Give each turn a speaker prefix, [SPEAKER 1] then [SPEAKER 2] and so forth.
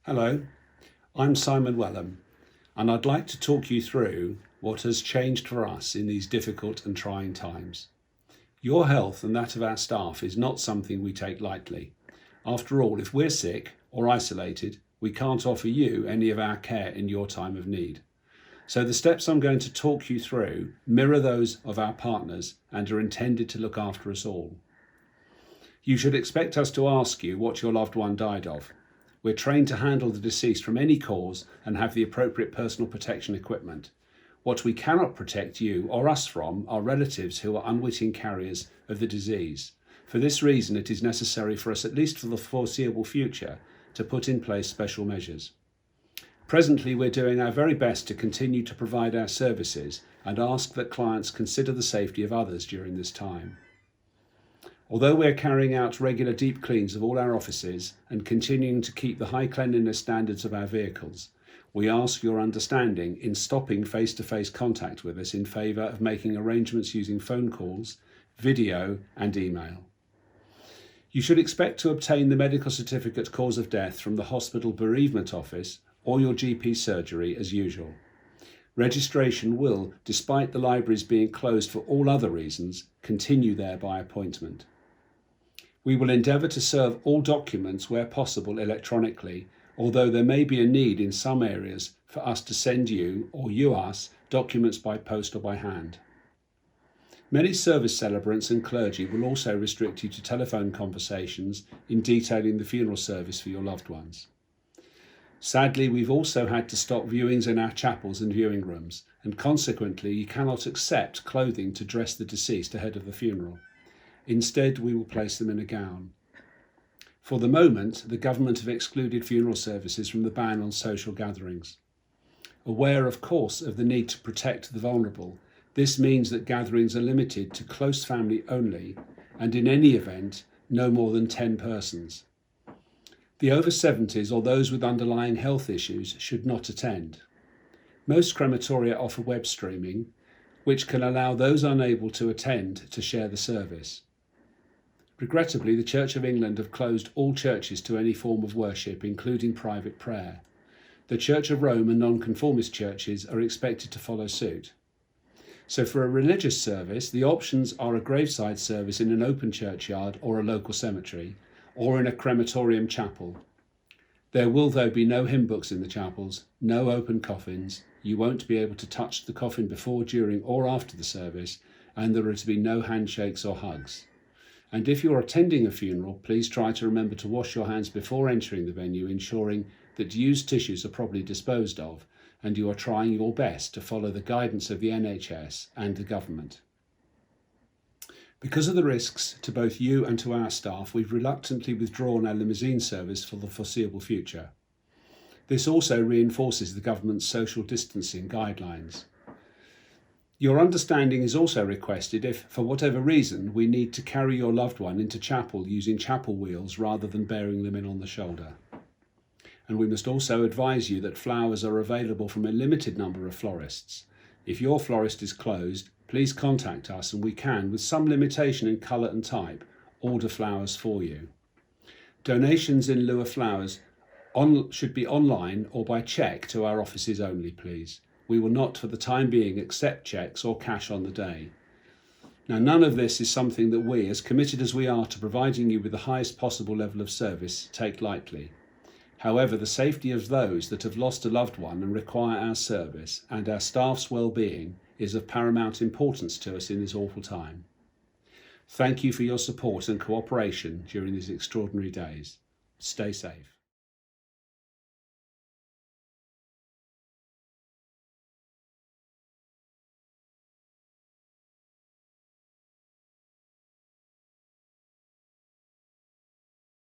[SPEAKER 1] Hello, I'm Simon Welham, and I'd like to talk you through what has changed for us in these difficult and trying times. Your health and that of our staff is not something we take lightly. After all, if we're sick or isolated, we can't offer you any of our care in your time of need. So the steps I'm going to talk you through mirror those of our partners and are intended to look after us all. You should expect us to ask you what your loved one died of. We're trained to handle the deceased from any cause and have the appropriate personal protection equipment. What we cannot protect you or us from are relatives who are unwitting carriers of the disease. For this reason, it is necessary for us, at least for the foreseeable future, to put in place special measures. Presently, we're doing our very best to continue to provide our services and ask that clients consider the safety of others during this time. Although we're carrying out regular deep cleans of all our offices and continuing to keep the high cleanliness standards of our vehicles, we ask your understanding in stopping face-to-face contact with us in favour of making arrangements using phone calls, video and email. You should expect to obtain the medical certificate cause of death from the hospital bereavement office or your GP surgery as usual. Registration will, despite the libraries being closed for all other reasons, continue there by appointment. We will endeavour to serve all documents where possible electronically, although there may be a need in some areas for us to send you, or you us, documents by post or by hand. Many service celebrants and clergy will also restrict you to telephone conversations in detailing the funeral service for your loved ones. Sadly, we've also had to stop viewings in our chapels and viewing rooms, and consequently you cannot accept clothing to dress the deceased ahead of the funeral. Instead, we will place them in a gown. For the moment, the government have excluded funeral services from the ban on social gatherings. Aware, of course, of the need to protect the vulnerable, this means that gatherings are limited to close family only, and in any event, no more than 10 persons. The over 70s or those with underlying health issues should not attend. Most crematoria offer web streaming, which can allow those unable to attend to share the service. Regrettably, the Church of England have closed all churches to any form of worship, including private prayer. The Church of Rome and nonconformist churches are expected to follow suit. So for a religious service, the options are a graveside service in an open churchyard or a local cemetery, or in a crematorium chapel. There will, though, be no hymn books in the chapels, no open coffins, you won't be able to touch the coffin before, during or after the service, and there are to be no handshakes or hugs. And if you're attending a funeral, please try to remember to wash your hands before entering the venue, ensuring that used tissues are properly disposed of, and you are trying your best to follow the guidance of the NHS and the government. Because of the risks to both you and to our staff, we've reluctantly withdrawn our limousine service for the foreseeable future. This also reinforces the government's social distancing guidelines. Your understanding is also requested if, for whatever reason, we need to carry your loved one into chapel using chapel wheels rather than bearing them in on the shoulder. And we must also advise you that flowers are available from a limited number of florists. If your florist is closed, please contact us and we can, with some limitation in colour and type, order flowers for you. Donations in lieu of flowers should be online or by cheque to our offices only, please. We will not, for the time being, accept cheques or cash on the day. Now, none of this is something that we, as committed as we are to providing you with the highest possible level of service, take lightly. However, the safety of those that have lost a loved one and require our service and our staff's well-being is of paramount importance to us in this awful time. Thank you for your support and cooperation during these extraordinary days. Stay safe.